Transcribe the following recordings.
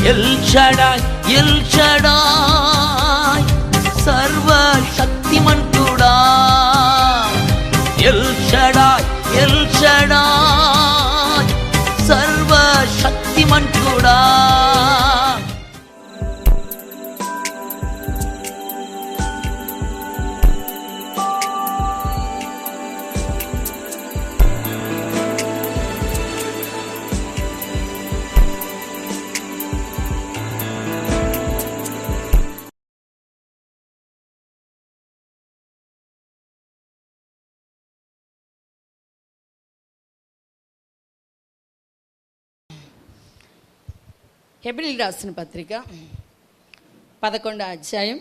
L Shaddai El Shaddai సర్వశక్తిమంతుడా, El Shaddai El Shaddai సర్వశక్తిమంతుడా. హెబ్రీయులకు రాసిన పత్రిక 11వ అధ్యాయం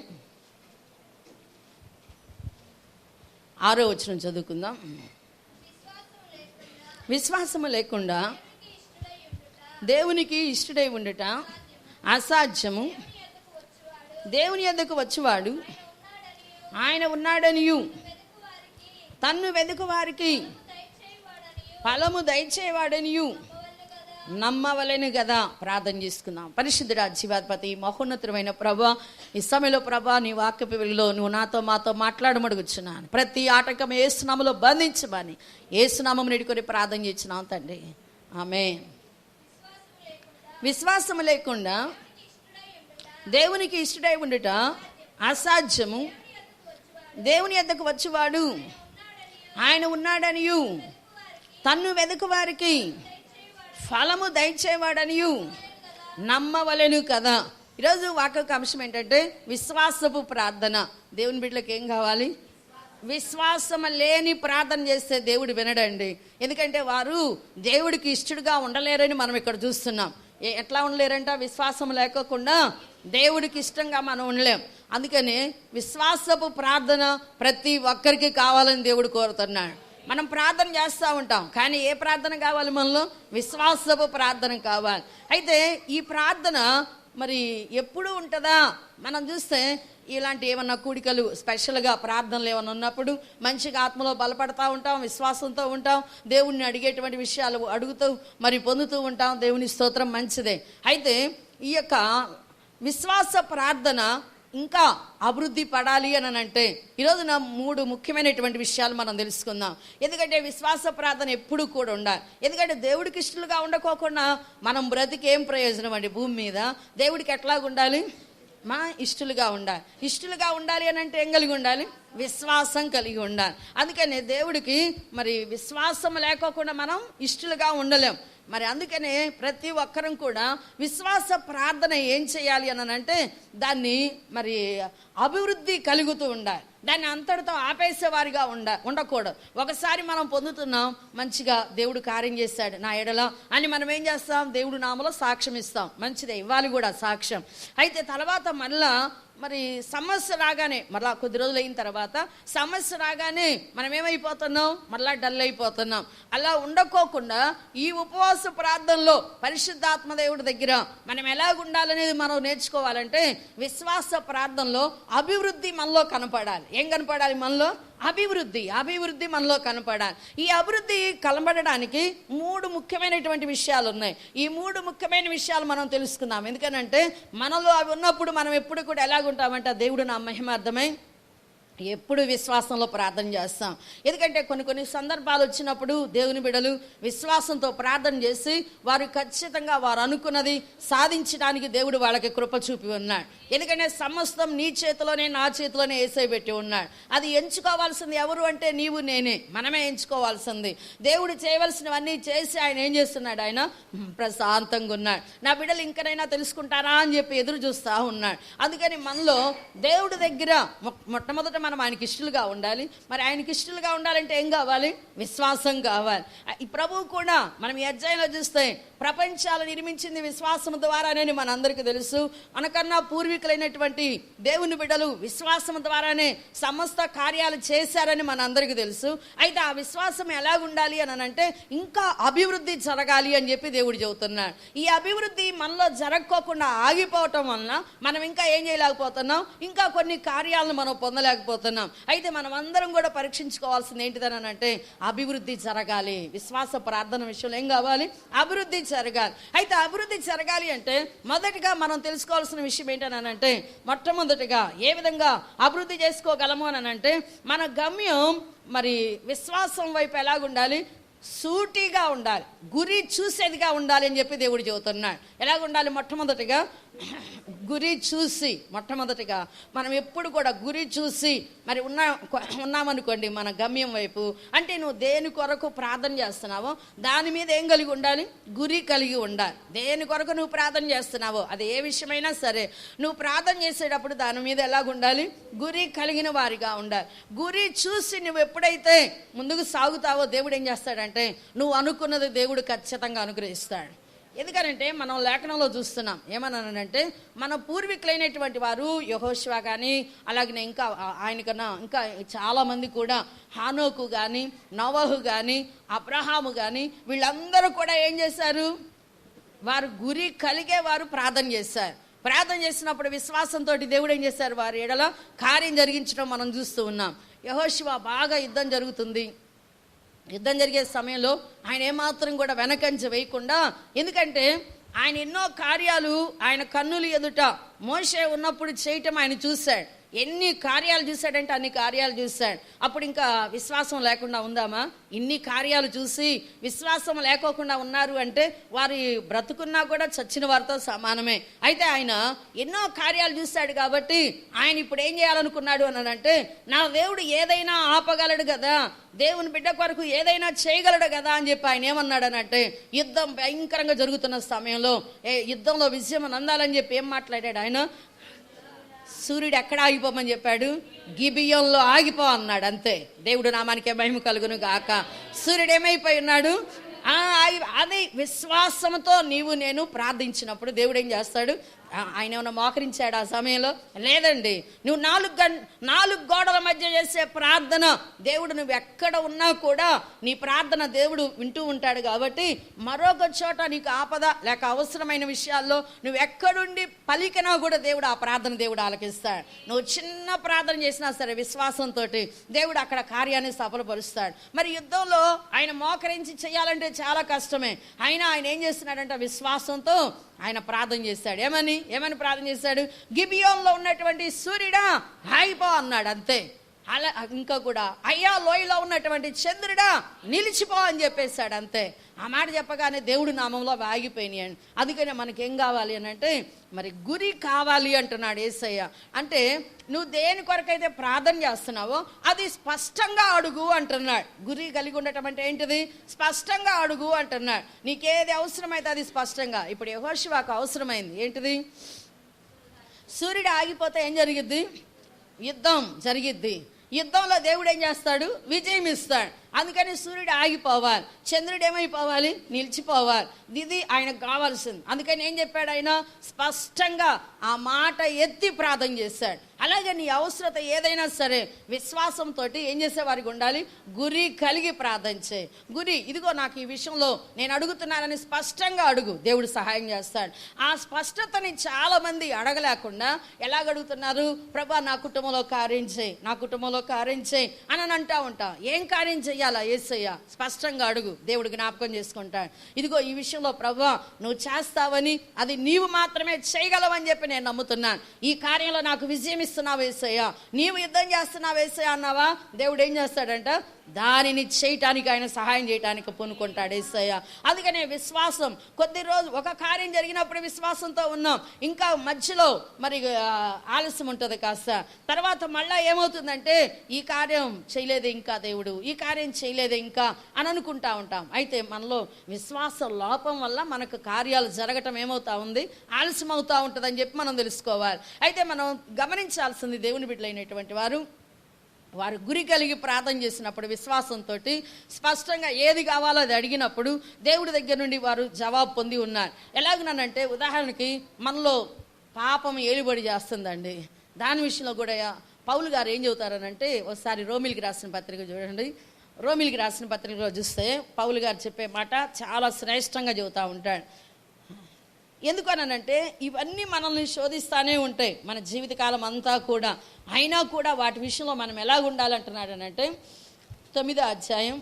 6వ వచనం చదువుకుందాం. విశ్వాసము లేకుండా దేవునికి ఇష్టడై ఉండుట అసాధ్యము. దేవుని యొద్దకు వచ్చువాడు ఆయన ఉన్నాడనియు తన్ను వెదుకు వారికి ఫలము దయచేవాడనియు నమ్మవలెను కదా. ప్రార్థన చేసుకుందాం. పరిశుద్ధుడా, జీవాధిపతి, మహోన్నతమైన ప్రభా, ఈ సమయంలో ప్రభా నీ వాక్యపు వెలుగులో నువ్వు నాతో మాతో మాట్లాడమడుగుచున్నాను. ప్రతి ఆటంకం యేసునామములో బంధించమని యేసునామము నిడుకొని ప్రార్థన చేస్తున్నాం తండ్రి. ఆమేన్. విశ్వాసము లేకుండా దేవునికి ఇష్టడై ఉండుట అసాధ్యము. దేవుని యొద్దకు వచ్చువాడు ఆయన ఉన్నాడనియు తన్ను వెదుకు వారికి ఫలము దయచేవాడనియు నమ్మవలెను కదా. ఈరోజు వాక్య అంశం ఏంటంటే విశ్వాసపు ప్రార్థన. దేవుని బిడ్డలకు ఏం కావాలి? విశ్వాసం లేని ప్రార్థన చేస్తే దేవుడు వినడండి. ఎందుకంటే వారు దేవుడికి ఇష్టడుగా ఉండలేరని మనం ఇక్కడ చూస్తున్నాం. ఎట్లా ఉండలేరంట? విశ్వాసం లేకోకుండా దేవుడికి ఇష్టంగా మనం ఉండలేం. అందుకని విశ్వాసపు ప్రార్థన ప్రతి ఒక్కరికి కావాలని దేవుడు కోరుతున్నాడు. మనం ప్రార్థన చేస్తూ ఉంటాం, కానీ ఏ ప్రార్థన కావాలి? మనలో విశ్వాసపు ప్రార్థన కావాలి. అయితే ఈ ప్రార్థన మరి ఎప్పుడు ఉంటుందా? మనం చూస్తే ఇలాంటి ఏమన్నా కూడికలు స్పెషల్గా ప్రార్థనలు ఏమన్నా ఉన్నప్పుడు మంచిగా ఆత్మలో బలపడతా ఉంటాం, విశ్వాసంతో ఉంటాం, దేవుణ్ణి అడిగేటువంటి విషయాలు అడుగుతూ మరి పొందుతూ ఉంటాం. దేవుని స్తోత్రం, మంచిదే. అయితే ఈ యొక్క విశ్వాస ప్రార్థన ఇంకా అభివృద్ధి పడాలి అని అంటే ఈరోజు నా 3 ముఖ్యమైనటువంటి విషయాలు మనం తెలుసుకుందాం. ఎందుకంటే విశ్వాస ప్రార్థన ఎప్పుడు కూడా ఉండాలి. ఎందుకంటే దేవుడికి ఇష్టలుగా ఉండకోకుండా మనం బ్రతికి ఏం ప్రయోజనం అండి? భూమి మీద దేవుడికి ఎట్లాగా ఉండాలి? మా ఇష్టలుగా ఉండాలి. ఇష్టలుగా ఉండాలి అని అంటే ఏం కలిగి ఉండాలి? విశ్వాసం కలిగి ఉండాలి. అందుకని దేవుడికి మరి విశ్వాసం లేకోకుండా మనం ఇష్టలుగా ఉండలేం. మరి అందుకనే ప్రతి ఒక్కరం కూడా విశ్వాస ప్రార్థన ఏం చేయాలి అని అంటే దాన్ని మరి అభివృద్ధి కలుగుతూ ఉండాలి. దాన్ని అంతటితో ఆపేసేవారిగా ఉండకూడదు. ఒకసారి మనం పొందుతున్నాం, మంచిగా దేవుడు కార్యం చేశాడు నా ఎడల అని మనం ఏం చేస్తాం? దేవుడు నామలో సాక్ష్యం ఇస్తాం. మంచిదే, ఇవ్వాలి కూడా సాక్ష్యం. అయితే తర్వాత మళ్ళా మరి సమస్య రాగానే, మళ్ళా కొద్ది రోజులు అయిన తర్వాత సమస్య రాగానే మనం ఏమైపోతున్నాం? మళ్ళా డల్ అయిపోతున్నాం. అలా ఉండకోకుండా ఈ ఉపవాస ప్రార్థనలో పరిశుద్ధాత్మ దేవుడి దగ్గర మనం ఎలాగుండాలనేది మనం నేర్చుకోవాలంటే విశ్వాస ప్రార్థనలో అభివృద్ధి మనలో కనపడాలి. ఏం కనపడాలి? మనలో అభివృద్ధి మనలో కనపడాలి. ఈ అభివృద్ధి కనబడడానికి 3 ముఖ్యమైనటువంటి విషయాలు ఉన్నాయి. ఈ 3 ముఖ్యమైన విషయాలు మనం తెలుసుకుందాం. ఎందుకనంటే మనలో అవి ఉన్నప్పుడు మనం ఎప్పుడు కూడా ఎలాగుంటామంటే దేవుడు నా మహిమార్థమై ఎప్పుడు విశ్వాసంలో ప్రార్థన చేస్తాం. ఎందుకంటే కొన్ని సందర్భాలు వచ్చినప్పుడు దేవుని బిడ్డలు విశ్వాసంతో ప్రార్థన చేసి వారు ఖచ్చితంగా వారు అనుకున్నది సాధించడానికి దేవుడు వాళ్ళకి కృప చూపి ఉన్నాడు. ఎందుకంటే సమస్తం నీ చేతిలోనే నా చేతిలోనే యేసయ్య పెట్టి ఉన్నాడు. అది ఎంచుకోవాల్సింది ఎవరు అంటే నీవు నేనే, మనమే ఎంచుకోవాల్సింది. దేవుడు చేయవలసినవన్నీ చేసి ఆయన ఏం చేస్తున్నాడు? ఆయన ప్రశాంతంగా ఉన్నాడు. నా బిడ్డలు ఇంకనైనా తెలుసుకుంటారా అని చెప్పి ఎదురు చూస్తూ ఉన్నాడు. అందుకని మనలో దేవుడి దగ్గర మొట్టమొదట మనం ఆయనకి ఇష్టలుగా ఉండాలి. మరి ఆయనకి ఇష్టలుగా ఉండాలంటే ఏం కావాలి? విశ్వాసం కావాలి. ఈ ప్రభువు కూడా మనం ఈ అధ్యాయంలో చూస్తే ప్రపంచాలు నిర్మించింది విశ్వాసం ద్వారానే మనందరికీ తెలుసు. మనకన్నా పూర్వీకులైనటువంటి దేవుని బిడ్డలు విశ్వాసం ద్వారానే సమస్త కార్యాలు చేశారని మనందరికీ తెలుసు. అయితే ఆ విశ్వాసం ఎలాగుండాలి అని అంటే ఇంకా అభివృద్ధి జరగాలి అని చెప్పి దేవుడు చెబుతున్నాడు. ఈ అభివృద్ధి మనలో జరగకోకుండా ఆగిపోవటం వలన మనం ఇంకా ఏం చేయలేకపోతున్నాం? ఇంకా కొన్ని కార్యాలను మనం పొందలేకపోతున్నాం. చూడబోతున్నాం. అయితే మనం అందరం కూడా పరీక్షించుకోవాల్సింది ఏంటిదని అంటే అభివృద్ధి జరగాలి. విశ్వాస ప్రార్థన విషయంలో ఏం కావాలి? అభివృద్ధి జరగాలి. అయితే అభివృద్ధి జరగాలి అంటే మొదటిగా మనం తెలుసుకోవాల్సిన విషయం ఏంటని అంటే మొట్టమొదటిగా ఏ విధంగా అభివృద్ధి చేసుకోగలము అని అంటే మన గమ్యం మరి విశ్వాసం వైపు ఎలాగుండాలి? సూటిగా ఉండాలి, గురి చూసేదిగా ఉండాలి అని చెప్పి దేవుడు చెబుతున్నాడు. ఎలాగుండాలి? మొట్టమొదటిగా గురి చూసి, మొట్టమొదటిగా మనం ఎప్పుడు కూడా గురి చూసి మరి ఉన్నామనుకోండి మన గమ్యం వైపు, అంటే నువ్వు దేని కొరకు ప్రార్థన చేస్తున్నావో దాని మీద ఏం కలిగి ఉండాలి? గురి కలిగి ఉండాలి. దేని కొరకు నువ్వు ప్రార్థన చేస్తున్నావో అది ఏ విషయమైనా సరే నువ్వు ప్రార్థన చేసేటప్పుడు దాని మీద ఎలాగుండాలి? గురి కలిగిన వారిగా ఉండాలి. గురి చూసి నువ్వు ఎప్పుడైతే ముందుకు సాగుతావో దేవుడు ఏం చేస్తాడంటే నువ్వు అనుకున్నది దేవుడు ఖచ్చితంగా అనుగ్రహిస్తాడు. ఎందుకనంటే మనం లేఖనంలో చూస్తున్నాం ఏమన్నానంటే మన పూర్వీకులైనటువంటి వారు యెహోషువ కానీ అలాగనే ఇంకా ఆయనకన్నా ఇంకా చాలామంది కూడా హానోకు కానీ నోవహు కానీ అబ్రహాము కానీ వీళ్ళందరూ కూడా ఏం చేశారు? వారు గురి కలిగే వారు ప్రార్థన చేశారు. ప్రార్థన చేసినప్పుడు విశ్వాసంతో దేవుడు ఏం చేశారు? వారి ఎడల కార్యం జరిగించడం మనం చూస్తూ ఉన్నాం. యెహోషువ బాగా యుద్ధం జరుగుతుంది. యుద్ధం జరిగే సమయంలో ఆయన ఏమాత్రం కూడా వెనకంజ వేయకుండా, ఎందుకంటే ఆయన ఎన్నో కార్యాలు ఆయన కన్నులు ఎదుట మోషే ఉన్నప్పుడు చేయటం ఆయన చూశాడు. ఎన్ని కార్యాలు చూశాడంటే అన్ని కార్యాలు చూశాడు. అప్పుడు ఇంకా విశ్వాసం లేకుండా ఉందామా? ఇన్ని కార్యాలు చూసి విశ్వాసం లేకోకుండా ఉన్నారు అంటే వారి బ్రతుకున్నా కూడా చచ్చిన వారితో సమానమే. అయితే ఆయన ఎన్నో కార్యాలు చూశాడు కాబట్టి ఆయన ఇప్పుడు ఏం చేయాలనుకున్నాడు అని అంటే నా దేవుడు ఏదైనా ఆపగలడు కదా, దేవుని బిడ్డ కొరకు ఏదైనా చేయగలడు కదా అని చెప్పి ఆయన ఏమన్నాడు అనంటే యుద్ధం భయంకరంగా జరుగుతున్న సమయంలో యుద్ధంలో విజయం అందాలని చెప్పి ఏం మాట్లాడాడు ఆయన? సూర్యుడు ఎక్కడ ఆగిపోమని చెప్పాడు? గిబియోన్లో ఆగిపో అన్నాడు. అంతే. దేవుడు నామానికే మహిమ కలుగును గాక. సూర్యుడు ఏమైపోయి ఉన్నాడు? అది విశ్వాసంతో నీవు నేను ప్రార్థించినప్పుడు దేవుడు ఏం చేస్తాడు? ఆయన ఏమైనా మోకరించాడు ఆ సమయంలో? లేదండి. నువ్వు 4 గోడల మధ్య చేసే ప్రార్థన దేవుడు నువ్వు ఎక్కడ ఉన్నా కూడా నీ ప్రార్థన దేవుడు వింటూ ఉంటాడు. కాబట్టి మరొక చోట నీకు ఆపద లేక అవసరమైన విషయాల్లో నువ్వు ఎక్కడుండి పలికినా కూడా దేవుడు ఆ ప్రార్థన దేవుడు ఆలకిస్తాడు. నువ్వు చిన్న ప్రార్థన చేసినా సరే విశ్వాసంతో దేవుడు అక్కడ కార్యాన్ని సఫలపరుస్తాడు. మరి యుద్ధంలో ఆయన మోకరించి చేయాలంటే చాలా కష్టమే. అయినా ఆయన ఏం చేస్తున్నాడంటే విశ్వాసంతో ఆయన ప్రార్థన చేశాడు. ఏమని ప్రార్థన చేశాడు? గిబియోన్లో ఉన్నటువంటి సూర్యుడా ఆగిపో అన్నాడు. అంతే. అలా ఇంకా కూడా అయ్యా లోయలో ఉన్నటువంటి చంద్రుడా నిలిచిపో అని చెప్పేశాడు. అంతే. ఆ మాట చెప్పగానే దేవుడి నామంలో ఆగిపోయినాయండి. అందుకనే మనకేం కావాలి అని అంటే మరి గురి కావాలి అంటున్నాడు యేసయ్య. అంటే నువ్వు దేని కొరకైతే ప్రార్థన చేస్తున్నావో అది స్పష్టంగా అడుగు అంటున్నాడు. గురి కలిగి ఉండటం అంటే ఏంటిది? స్పష్టంగా అడుగు అంటున్నాడు. నీకేది అవసరమైతే అది స్పష్టంగా. ఇప్పుడు యెహోషువకు అవసరమైంది ఏంటిది? సూర్యుడు ఆగిపోతే ఏం జరిగిద్ది? యుద్ధం జరిగిద్ది. యుద్ధంలో దేవుడు ఏం చేస్తాడు? విజయం ఇస్తాడు. అందుకని సూర్యుడు ఆగిపోవాలి, చంద్రుడు ఏమైపోవాలి? నిలిచిపోవాలి. ఇది ఆయనకు కావాల్సింది. అందుకని ఏం చెప్పాడు ఆయన? స్పష్టంగా ఆ మాట ఎత్తి ప్రార్థన చేశాడు. అలాగే నీ అవసరత ఏదైనా సరే విశ్వాసంతో ఏం చేసేవారికి ఉండాలి? గురి కలిగి ప్రార్థన చేయి. గురి ఇదిగో నాకు ఈ విషయంలో నేను అడుగుతున్నానని స్పష్టంగా అడుగు, దేవుడు సహాయం చేస్తాడు. ఆ స్పష్టతని చాలా మంది అడగలేకుండా ఎలాగడుగుతున్నారు? ప్రభా నా కుటుంబంలో కార్యం చేయి, నా కుటుంబంలో కార్యం చేయి అని అంటా ఉంటాం. ఏం కార్యం చేయాలా? యేసయ్య స్పష్టంగా అడుగు, దేవుడు జ్ఞాపకం చేసుకుంటాడు. ఇదిగో ఈ విషయంలో ప్రభా నువ్వు చేస్తావని, అది నీవు మాత్రమే చేయగలవని చెప్పి నేను నమ్ముతున్నాను. ఈ కార్యంలో నాకు విజయం ఇస్తున్నావు యేసయ్య, నీవు యుద్ధం చేస్తున్నావు యేసయ్య అన్నావా? దేవుడు ఏం చేస్తాడంట? దానిని చేయటానికి ఆయన సహాయం చేయటానికి పూనుకుంటాడు యేసయ్య. అందుకనే విశ్వాసం. కొద్ది రోజు ఒక కార్యం జరిగినప్పుడు విశ్వాసంతో ఉన్నాం, ఇంకా మధ్యలో మరి ఆలస్యం ఉంటుంది కాస్త, తర్వాత మళ్ళా ఏమవుతుందంటే ఈ కార్యం చేయలేదే ఇంకా దేవుడు, ఈ కార్యం చేయలేదే ఇంకా అని అనుకుంటా ఉంటాం. అయితే మనలో విశ్వాస లోపం వల్ల మనకు కార్యాలు జరగటం ఏమవుతా ఉంది? ఆలస్యం అవుతా ఉంటుందని చెప్పి మనం తెలుసుకోవాలి. అయితే మనం గమనించాల్సింది దేవుని బిడ్డలైనటువంటి వారు గురి కలిగి ప్రార్థన చేసినప్పుడు విశ్వాసంతో స్పష్టంగా ఏది కావాలో అది అడిగినప్పుడు దేవుడి దగ్గర నుండి వారు జవాబు పొంది ఉన్నారు. ఎలాగనంటే ఉదాహరణకి మనలో పాపం ఏలుబడి చేస్తుందండి. దాని విషయంలో కూడా పౌలు గారు ఏం చెబుతారనంటే, ఒకసారి రోమిలికి రాసిన పత్రిక చూడండి. రోమిలికి రాసిన పత్రికలో చూస్తే పౌలు గారు చెప్పే మాట చాలా శ్రేష్టంగా చెబుతూ ఉంటాడు. ఎందుకనంటే ఇవన్నీ మనల్ని శోధిస్తానే ఉంటాయి మన జీవితకాలం అంతా కూడా. అయినా కూడా వాటి విషయంలో మనం ఎలా ఉండాలంటున్నాడు అనంటే 9వ అధ్యాయం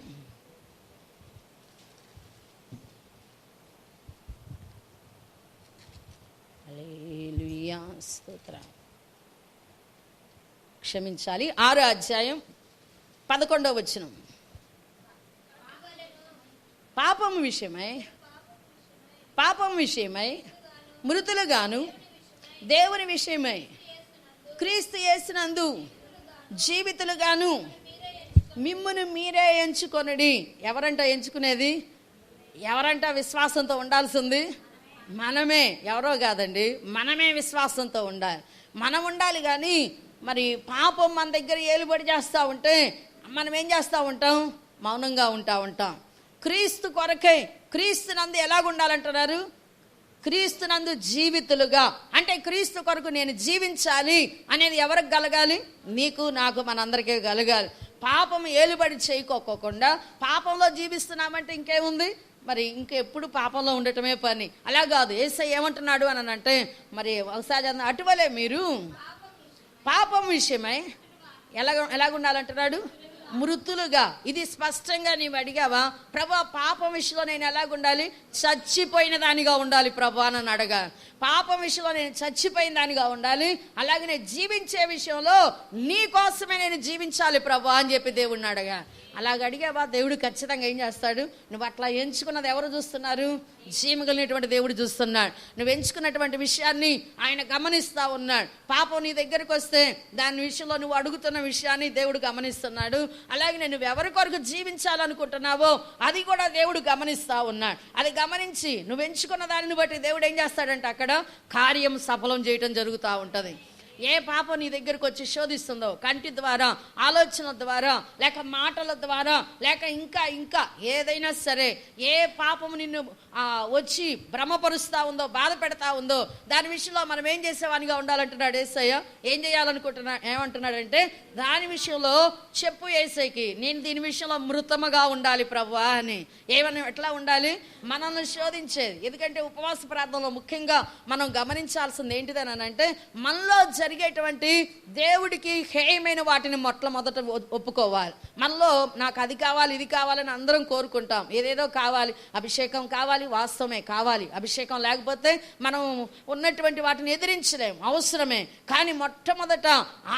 హల్లెలూయా స్తోత్రం, క్షమించాలి 6వ అధ్యాయం 11వ వచనం. పాపం విషయమై మృతులుగాను దేవుని విషయమై క్రీస్తు యేసునందు జీవితులుగాను మిమ్మును మీరే ఎంచుకొనుడి. ఎవరంట ఎంచుకునేది? ఎవరంట విశ్వాసంతో ఉండాల్సింది? మనమే, ఎవరో కాదండి, మనమే విశ్వాసంతో ఉండాలి. మనం ఉండాలి. కానీ మరి పాపం మన దగ్గర ఏలుబడి చేస్తూ ఉంటే మనం ఏం చేస్తూ ఉంటాం? మౌనంగా ఉంటాం. క్రీస్తు కొరకై, క్రీస్తు నందు ఎలాగుండాలంటున్నారు? క్రీస్తు నందు జీవితులుగా. అంటే క్రీస్తు కొరకు నేను జీవించాలి అనేది ఎవరికి కలగాలి? నీకు, నాకు, మనందరికీ కలగాలి. పాపం ఏలుబడి చేయకోకుండా పాపంలో జీవిస్తున్నామంటే ఇంకేముంది? మరి ఇంకెప్పుడు పాపంలో ఉండటమే పని. అలా కాదు. యేసయ్య ఏమంటున్నాడు అని అంటే, మరి ఒకసారి అటువలే మీరు పాపం విషయమై ఎలాగుండాలంటున్నాడు? మృతులుగా. ఇది స్పష్టంగా నీవు అడిగావా? ప్రభా, పాపం విషయంలో నేను ఎలాగుండాలి? చచ్చిపోయిన దానిగా ఉండాలి ప్రభా అని అడగా. పాపం విషయంలో నేను చచ్చిపోయిన దానిగా ఉండాలి. అలాగే నేను జీవించే విషయంలో నీ కోసమే నేను జీవించాలి ప్రభా అని చెప్పి దేవుడిని అడగా. అలాగ అడిగావా? దేవుడు ఖచ్చితంగా ఏం చేస్తాడు? నువ్వు అట్లా ఎంచుకున్నది ఎవరు చూస్తున్నారు? జీవగలిగినటువంటి దేవుడు చూస్తున్నాడు. నువ్వు ఎంచుకున్నటువంటి విషయాన్ని ఆయన గమనిస్తూ ఉన్నాడు. పాపం నీ దగ్గరకు వస్తే దాని విషయంలో నువ్వు అడుగుతున్న విషయాన్ని దేవుడు గమనిస్తున్నాడు. అలాగే నువ్వు ఎవరి కొరకు జీవించాలనుకుంటున్నావో అది కూడా దేవుడు గమనిస్తూ ఉన్నాడు. అది గమనించి నువ్వు ఎంచుకున్న దానిని బట్టి దేవుడు ఏం చేస్తాడంటే అక్కడ కార్యం సఫలం చేయటం జరుగుతూ ఉంటుంది. ఏ పాపం నీ దగ్గరకు వచ్చి శోధిస్తుందో, కంటి ద్వారా, ఆలోచన ద్వారా, లేక మాటల ద్వారా, లేక ఇంకా ఏదైనా సరే, ఏ పాపము నిన్ను వచ్చి భ్రమపరుస్తూ ఉందో, బాధ పెడతా ఉందో, దాని విషయంలో మనం ఏం చేసేవానిగా ఉండాలంటున్నాడు యేసయ్య. ఏం ఏమంటున్నాడంటే దాని విషయంలో చెప్పు యేసయ్యకి, నేను దీని విషయంలో మృతముగా ఉండాలి ప్రభువా అని. ఎట్లా ఉండాలి? మనల్ని శోధించేది. ఎందుకంటే ఉపవాస ప్రార్థనలో ముఖ్యంగా మనం గమనించాల్సింది ఏంటిదని అంటే, మనలో జరిగేటువంటి దేవుడికి హేయమైన వాటిని మొట్టమొదట ఒప్పుకోవాలి. మనలో నాకు అది కావాలి, ఇది కావాలని అందరం కోరుకుంటాం. ఏదేదో కావాలి, అభిషేకం కావాలి, వాస్తవమే కావాలి. అభిషేకం లేకపోతే మనం ఉన్నటువంటి వాటిని ఎదిరించలేం, అవసరమే. కానీ మొట్టమొదట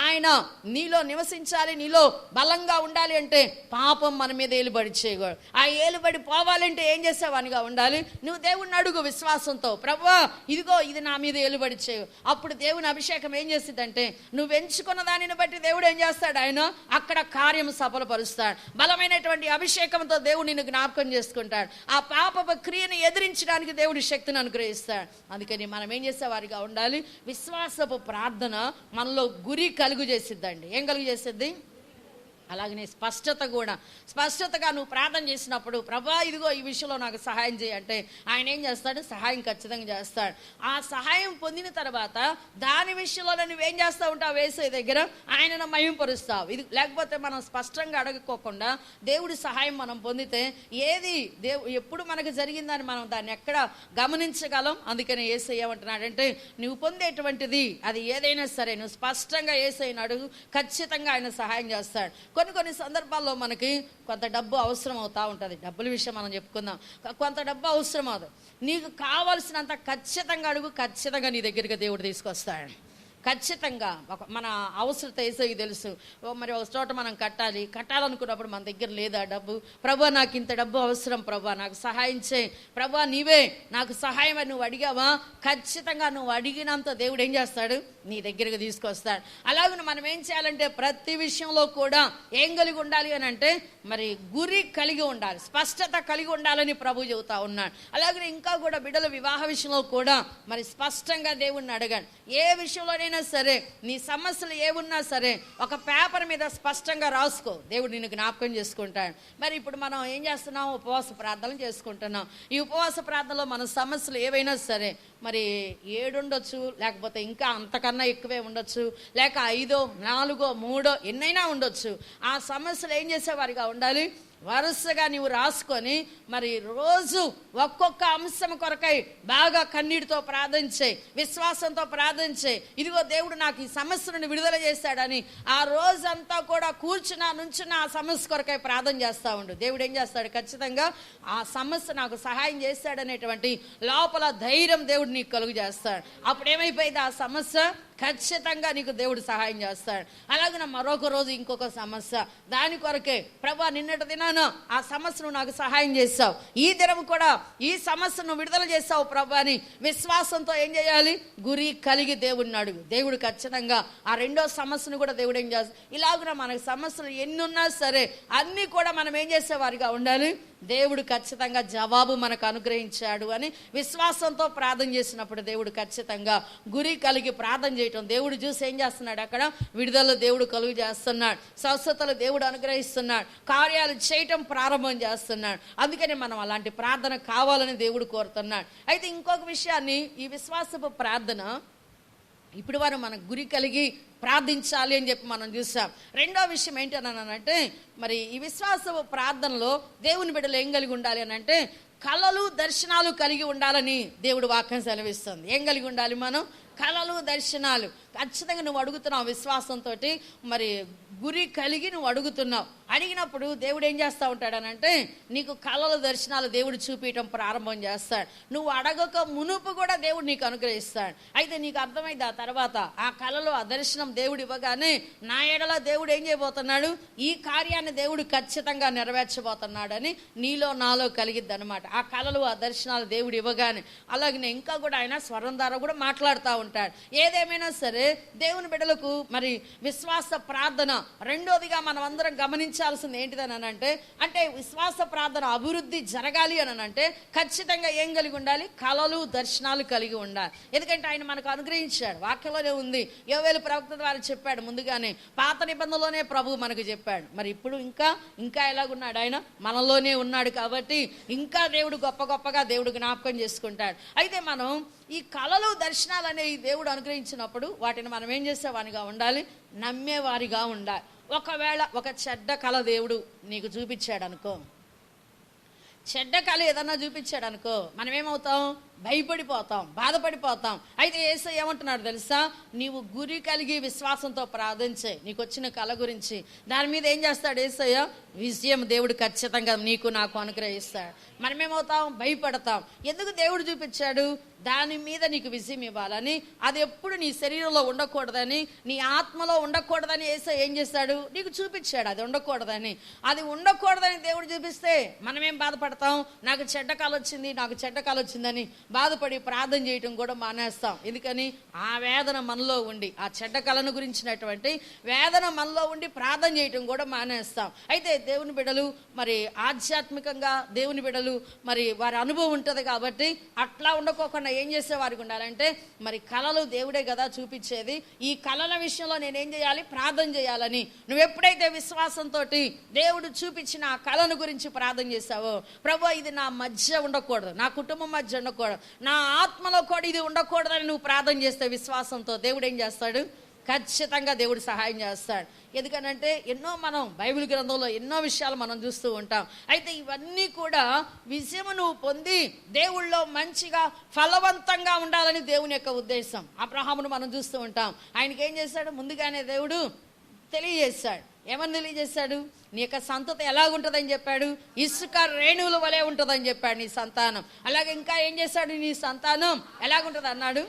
ఆయన నీలో నివసించాలి, నీలో బలంగా ఉండాలి అంటే పాపం మన మీద ఏలుబడి చేయకూడదు. ఆ ఏలుబడి పోవాలంటే ఏం చేసేవానిగా ఉండాలి? నువ్వు దేవుణ్ణి అడుగు విశ్వాసంతో, ప్రభువా ఇదిగో ఇది నా మీద ఏలుబడి చేయు. అప్పుడు దేవుని అభిషేకం ఏం చేసిద్దంటే, నువ్వు ఎంచుకున్న దానిని బట్టి దేవుడు ఏం చేస్తాడు? ఆయన అక్కడ కార్యం సఫలపరుస్తాడు. బలమైనటువంటి అభిషేకంతో దేవుడు నిన్ను జ్ఞాపకం చేసుకుంటాడు. ఆ పాపపు క్రియను ఎదిరించడానికి దేవుడి శక్తిని అనుగ్రహిస్తాడు. అందుకని మనం ఏం చేసేవారిగా ఉండాలి? విశ్వాసపు ప్రార్థన మనలో గురి కలుగు చేసిద్దండి. ఏం కలుగు చేసిద్ది? అలాగనే స్పష్టతగా నువ్వు ప్రార్థన చేసినప్పుడు, ప్రభా ఇదిగో ఈ విషయంలో నాకు సహాయం చేయంటే ఆయన ఏం చేస్తాడు? సహాయం ఖచ్చితంగా చేస్తాడు. ఆ సహాయం పొందిన తర్వాత దాని విషయంలో నువ్వేం చేస్తూ ఉంటావు? యేసయ్య దగ్గర ఆయనను మహింపరుస్తావు. ఇది లేకపోతే మనం స్పష్టంగా అడగకోకుండా దేవుడి సహాయం మనం పొందితే ఏది ఎప్పుడు మనకు జరిగిందని మనం దాన్ని ఎక్కడ గమనించగలం? అందుకని యేసయ్య ఏమంటున్నాడంటే, నువ్వు పొందేటువంటిది అది ఏదైనా సరే నువ్వు స్పష్టంగా యేసయ్యను అడుగు, ఖచ్చితంగా ఆయన సహాయం చేస్తాడు. కొన్ని సందర్భాల్లో మనకి కొంత డబ్బు అవసరం అవుతూ ఉంటుంది. డబ్బుల విషయం మనం చెప్పుకుందాం. కొంత డబ్బు అవసరం అవుతుంది. నీకు కావాల్సినంత ఖచ్చితంగా అడుగు, ఖచ్చితంగా నీ దగ్గరికి దేవుడు తీసుకొస్తాడు. ఖచ్చితంగా మన అవసరత యేసయ్యకి తెలుసు. మరి ఒక చోట మనం కట్టాలనుకున్నప్పుడు మన దగ్గర లేదా డబ్బు, ప్రభా నాకు ఇంత డబ్బు అవసరం, ప్రభా నాకు సహాయం చేయి, ప్రభా నీవే నాకు సహాయం అని నువ్వు అడిగావా? ఖచ్చితంగా నువ్వు అడిగినంత దేవుడు ఏం చేస్తాడు? నీ దగ్గరకు తీసుకొస్తాడు. అలాగే మనం ఏం చేయాలంటే ప్రతి విషయంలో కూడా ఏం కలిగి ఉండాలి అని అంటే, మరి గురి కలిగి ఉండాలి, స్పష్టత కలిగి ఉండాలని ప్రభు చెబుతా ఉన్నాడు. అలాగే ఇంకా కూడా బిడ్డల వివాహ విషయంలో కూడా మరి స్పష్టంగా దేవుణ్ణి అడగండి. ఏ విషయంలోనే సరే నీ సమస్యలు ఏమున్నా సరే ఒక పేపర్ మీద స్పష్టంగా రాసుకో, దేవుడు నిన్ను జ్ఞాపకం చేసుకుంటాడు. మరి ఇప్పుడు మనం ఏం చేస్తున్నాం? ఉపవాస ప్రార్థనలు చేసుకుంటున్నాం. ఈ ఉపవాస ప్రార్థనలో మన సమస్యలు ఏవైనా సరే మరి 7 ఉండొచ్చు, లేకపోతే ఇంకా అంతకన్నా ఎక్కువే ఉండొచ్చు, లేక 5, 4, 3 ఎన్నైనా ఉండొచ్చు. ఆ సమస్యలు ఏం చేసేవారిగా ఉండాలి? వరుసగా నీవు రాసుకొని మరి రోజు ఒక్కొక్క అంశం కొరకై బాగా కన్నీటితో ప్రార్థన చేయి, విశ్వాసంతో ప్రార్థన చేయి. ఇదిగో దేవుడు నాకు ఈ సమస్య నుండి విడుదల చేశాడని ఆ రోజంతా కూడా కూర్చున్నా నుంచున్న ఆ సమస్య కొరకై ప్రార్థన చేస్తూ ఉండు. దేవుడు ఏం చేస్తాడు, ఖచ్చితంగా ఆ సమస్య నాకు సహాయం చేస్తాడనేటువంటి లోపల ధైర్యం దేవుడు నీకు కలుగు చేస్తాడు. అప్పుడు ఏమైపోయింది, ఆ సమస్య ఖచ్చితంగా నీకు దేవుడు సహాయం చేస్తాడు. అలాగే మరొక రోజు ఇంకొక సమస్య, దాని కొరకే ప్రభా నిన్నటి దినాన ఆ సమస్యను నాకు సహాయం చేస్తావు, ఈ దినం కూడా ఈ సమస్యను విడుదల చేస్తావు ప్రభా అని విశ్వాసంతో ఏం చేయాలి, గురి కలిగి దేవుడిని అడుగు. దేవుడు ఖచ్చితంగా ఆ రెండో సమస్యను కూడా దేవుడు ఏం చేస్తాడు. ఇలాగున మనకు సమస్యలు ఎన్ని ఉన్నా సరే అన్నీ కూడా మనం ఏం చేసేవారిగా ఉండాలి, దేవుడు ఖచ్చితంగా జవాబు మనకు అనుగ్రహించాడు అని విశ్వాసంతో ప్రార్థన చేసినప్పుడు దేవుడు ఖచ్చితంగా గురి కలిగి ప్రార్థన చేయటం దేవుడు చూసి ఏం చేస్తున్నాడు, అక్కడ విడుదల దేవుడు కలుగు చేస్తున్నాడు, స్వస్థతలు దేవుడు అనుగ్రహిస్తున్నాడు, కార్యాలు చేయటం ప్రారంభం చేస్తున్నాడు. అందుకని మనం అలాంటి ప్రార్థన కావాలని దేవుడు కోరుతున్నాడు. అయితే ఇంకొక విషయాన్ని, ఈ విశ్వాసపు ప్రార్థన ఇప్పుడు వారు మన గురి కలిగి ప్రార్థించాలి అని చెప్పి మనం చూసాం. రెండో విషయం ఏంటనంటే, మరి ఈ విశ్వాస ప్రార్థనలో దేవుని బిడ్డలు ఏం కలిగి ఉండాలి అని అంటే, కళలు దర్శనాలు కలిగి ఉండాలని దేవుడు వాక్యం సెలవిస్తుంది. ఏం కలిగి ఉండాలి మనం, కళలు దర్శనాలు. ఖచ్చితంగా నువ్వు అడుగుతున్నావు విశ్వాసంతో, మరి గురి కలిగి నువ్వు అడుగుతున్నావు. అడిగినప్పుడు దేవుడు ఏం చేస్తూ ఉంటాడనంటే, నీకు కళల దర్శనాలు దేవుడు చూపించడం ప్రారంభం చేస్తాడు. నువ్వు అడగక మునుపు కూడా దేవుడు నీకు అనుగ్రహిస్తాడు. అయితే నీకు అర్థమైంది, ఆ తర్వాత ఆ కళలో ఆ దర్శనం దేవుడు ఇవ్వగానే నా ఎడల దేవుడు ఏం చేయబోతున్నాడు, ఈ కార్యాన్ని దేవుడు ఖచ్చితంగా నెరవేర్చబోతున్నాడని నీలో నాలో కలిగిద్ది అనమాట. ఆ కళలు ఆ దర్శనాలు దేవుడు ఇవ్వగానే. అలాగే ఇంకా కూడా ఆయన స్వరం ద్వారా కూడా మాట్లాడుతూ ఉంటాడు. ఏదేమైనా సరే దేవుని బిడ్డలకు మరి విశ్వాస ప్రార్థన రెండోదిగా మనం అందరం గమనించాల్సింది ఏంటిదని అంటే విశ్వాస ప్రార్థన అభివృద్ధి జరగాలి అని అంటే ఖచ్చితంగా ఏం కలిగి ఉండాలి, కళలు దర్శనాలు కలిగి ఉండాలి. ఎందుకంటే ఆయన మనకు అనుగ్రహించాడు, వాక్యంలోనే ఉంది. యోవేలు ప్రవక్త ద్వారా చెప్పాడు ముందుగానే, పాత నిబంధనలోనే ప్రభువు మనకు చెప్పాడు. మరి ఇప్పుడు ఇంకా ఎలాగున్నాడు, ఆయన మనలోనే ఉన్నాడు కాబట్టి ఇంకా దేవుడు గొప్పగా దేవుడు జ్ఞాపకం చేసుకుంటాడు. అయితే మనం ఈ కళలు దర్శనాలు అనేవి దేవుడు అనుగ్రహించినప్పుడు వాటిని మనం ఏం చేసేవానిగా ఉండాలి, నమ్మేవారిగా ఉండాలి. ఒకవేళ ఒక చెడ్డ కళ దేవుడు నీకు చూపించాడు అనుకో, చెడ్డ కళ ఏదన్నా చూపించాడు అనుకో, మనం ఏమవుతాం, భయపడిపోతాం, బాధపడిపోతాం. అయితే యేసయ్య ఏమంటున్నాడు తెలుసా, నీవు గురి కలిగి విశ్వాసంతో ప్రార్థించే, నీకు వచ్చిన కళ గురించి దాని మీద ఏం చేస్తాడు యేసయ్య, విజయం దేవుడు ఖచ్చితంగా నీకు నాకు అనుగ్రహిస్తాడు. మనమేమవుతాం, భయపడతాం. ఎందుకు దేవుడు చూపించాడు, దాని మీద నీకు విజయం ఇవ్వాలని. అది ఎప్పుడు నీ శరీరంలో ఉండకూడదని, నీ ఆత్మలో ఉండకూడదని యేసయ్య ఏం చేశాడు, నీకు చూపించాడు. అది ఉండకూడదని, అది ఉండకూడదని దేవుడు చూపిస్తే మనమేం బాధపడతాం, నాకు చెడ్డ కళ వచ్చిందని బాధపడి ప్రార్థన చేయటం కూడా మానేస్తాం. ఎందుకని, ఆ వేదన మనలో ఉండి, ఆ చెడ్డ కళను గురించినటువంటి వేదన మనలో ఉండి ప్రార్థన చేయటం కూడా మానేస్తాం. అయితే దేవుని బిడ్డలు మరి ఆధ్యాత్మికంగా దేవుని బిడ్డలు మరి వారి అనుభవం ఉంటుంది కాబట్టి అట్లా ఉండకోకుండా ఏం చేసే వారికి ఉండాలంటే, మరి కళలు దేవుడే కదా చూపించేది, ఈ కళల విషయంలో నేనేం చేయాలి, ప్రార్థన చేయాలని. నువ్వు ఎప్పుడైతే విశ్వాసంతో దేవుడు చూపించిన ఆ కళను గురించి ప్రార్థన చేశావో, ప్రభు ఇది నా మధ్య ఉండకూడదు, నా కుటుంబం మధ్య ఉండకూడదు, నా ఆత్మలో కూడా ఇది ఉండకూడదని నువ్వు ప్రార్థన చేస్తే విశ్వాసంతో దేవుడు ఏం చేస్తాడు, ఖచ్చితంగా దేవుడు సహాయం చేస్తాడు. ఎందుకనంటే మనం బైబిల్ గ్రంథంలో ఎన్నో విషయాలు మనం చూస్తూ ఉంటాం. అయితే ఇవన్నీ కూడా విజయము నువ్వు పొంది దేవుళ్ళో మంచిగా ఫలవంతంగా ఉండాలని దేవుని యొక్క ఉద్దేశం. అబ్రహామును మనం చూస్తూ ఉంటాం. ఆయనకి ఏం చేశాడు, ముందుగానే దేవుడు తెలియజేశాడు. ఏమని తెలియజేశాడు, నీ యొక్క సంతతి ఎలాగుంటుందని చెప్పాడు, ఇసుక రేణువుల వలె ఉంటుందని చెప్పాడు నీ సంతానం. అలాగే ఇంకా ఏం చేశాడు, నీ సంతానం ఎలాగుంటుంది అన్నాడు,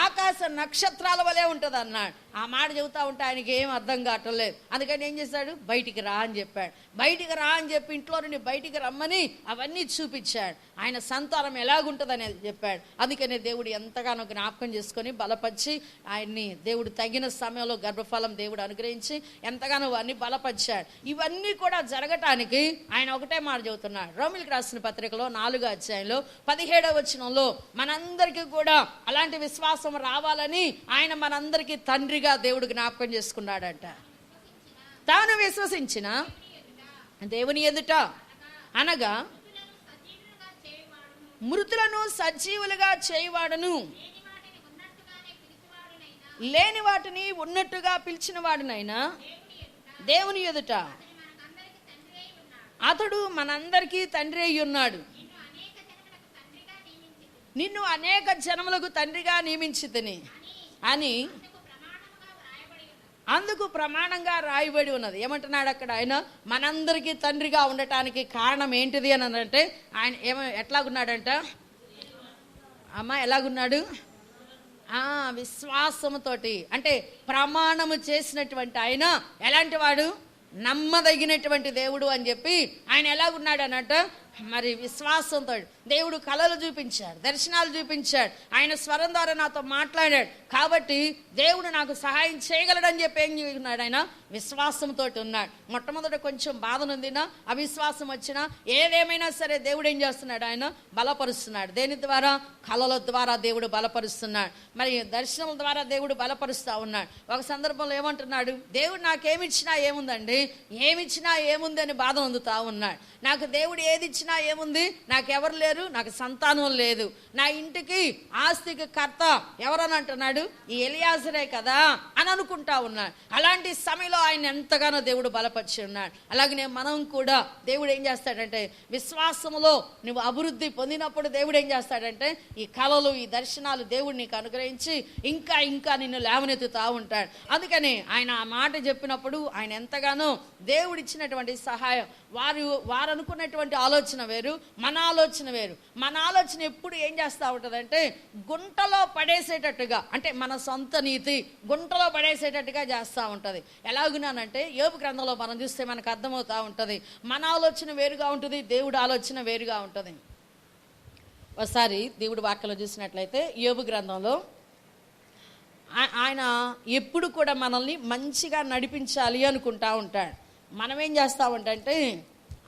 ఆకాశ నక్షత్రాల వలె ఉంటుంది అన్నాడు. ఆ మాట చెబుతా ఉంటే ఆయనకి ఏం అర్థం కావట్లేదు. అందుకని ఏం చేశాడు, బయటికి రా అని చెప్పాడు. బయటికి రా అని చెప్పి ఇంట్లో నుండి బయటికి రమ్మని అవన్నీ చూపించాడు. ఆయన సంతానం ఎలాగుంటుందని చెప్పాడు. అందుకనే దేవుడు ఎంతగానో జ్ఞాపకం చేసుకొని బలపరిచి ఆయన్ని దేవుడు తగిన సమయంలో గర్భఫలం దేవుడు అనుగ్రహించి ఎంతగానో అన్ని బలపరిచాడు. ఇవన్నీ కూడా జరగటానికి ఆయన ఒకటే మాట చెబుతున్నాడు. రోమీయులకు రాసిన పత్రికలో 4వ అధ్యాయంలో 17వ వచనంలో మనందరికీ కూడా అలాంటి విశ్వాసం రావాలని ఆయన మనందరికీ తండ్రిగా దేవుడు జ్ఞాపకం చేసుకున్నాడంట. తాను విశ్వసించిన దేవుని ఎదుట అనగా మృతులను సజీవులుగా చేయవాడును, లేని వాటిని ఉన్నట్టుగా పిలిచిన వాడునైనా దేవుని ఎదుట అతడు మనందరికీ తండ్రి అయి ఉన్నాడు. నిన్ను అనేక జనములకు తండ్రిగా నియమించితిని అని అందుకు ప్రమాణంగా రాయబడి ఉన్నది. ఏమంటున్నాడు అక్కడ ఆయన? మనందరికీ తండ్రిగా ఉండటానికి కారణం ఏంటిది అని అంటే ఆయన ఎట్లాగున్నాడంట అమ్మ? ఎలాగున్నాడు? విశ్వాసముతోటి, అంటే ప్రమాణము చేసినటువంటి ఆయన ఎలాంటి వాడు? నమ్మదగినటువంటి దేవుడు అని చెప్పి ఆయన ఎలాగున్నాడు అన్నట్ట? మరి విశ్వాసంతో దేవుడు కళలు చూపించాడు, దర్శనాలు చూపించాడు, ఆయన స్వరం ద్వారా నాతో మాట్లాడాడు కాబట్టి దేవుడు నాకు సహాయం చేయగలడని చెప్పి ఏం చేస్తున్నాడు? ఆయన విశ్వాసంతో ఉన్నాడు. మొట్టమొదట కొంచెం బాధ నొందినా, అవిశ్వాసం వచ్చినా, ఏదేమైనా సరే దేవుడు ఏం చేస్తున్నాడు? ఆయన బలపరుస్తున్నాడు. దేని ద్వారా? కళల ద్వారా దేవుడు బలపరుస్తున్నాడు, మరి దర్శనం ద్వారా దేవుడు బలపరుస్తూ ఉన్నాడు. ఒక సందర్భంలో ఏమంటున్నాడు? దేవుడు నాకేమిచ్చినా ఏముందండి, ఏమిచ్చినా ఏముంది అని బాధ పొందుతా ఉన్నాడు. నాకు దేవుడు ఏది ఇచ్చినా ఏముంది, నాకెవరు లేరు, నాకు సంతానం లేదు, నా ఇంటికి ఆస్తికి కర్త ఎవరని అంటున్నాడు? ఈ ఎలియాజరే కదా అని అనుకుంటా ఉన్నాడు. అలాంటి సమయంలో ఆయన ఎంతగానో దేవుడు బలపరిచి ఉన్నాడు. అలాగనే మనం కూడా దేవుడు ఏం చేస్తాడంటే, విశ్వాసములో నువ్వు అభివృద్ధి పొందినప్పుడు దేవుడు ఏం చేస్తాడంటే, ఈ కళలు, ఈ దర్శనాలు దేవుడు నీకు అనుగ్రహించి ఇంకా ఇంకా నిన్ను లేవనెత్తుతా ఉంటాడు. అందుకని ఆయన ఆ మాట చెప్పినప్పుడు ఆయన ఎంతగానో దేవుడు ఇచ్చినటువంటి సహాయం, వారు అనుకున్నటువంటి ఆలోచన వేరు, మన ఆలోచన వేరు. మన ఆలోచన ఎప్పుడు ఏం చేస్తూ ఉంటుందంటే గుంటలో పడేసేటట్టుగా, అంటే మన సొంత నీతి గుంటలో పడేసేటట్టుగా చేస్తూ ఉంటుంది. ఎలాగున్నానంటే యోబు గ్రంథంలో మనం చూస్తే మనకు అర్థమవుతూ ఉంటుంది. మన ఆలోచన వేరుగా ఉంటుంది, దేవుడి ఆలోచన వేరుగా ఉంటుంది. ఒకసారి దేవుడి వాక్యలో చూసినట్లయితే యోబు గ్రంథంలో ఆయన ఎప్పుడు కూడా మనల్ని మంచిగా నడిపించాలి అనుకుంటా ఉంటాడు. మనం ఏం చేస్తూ ఉంటామంటే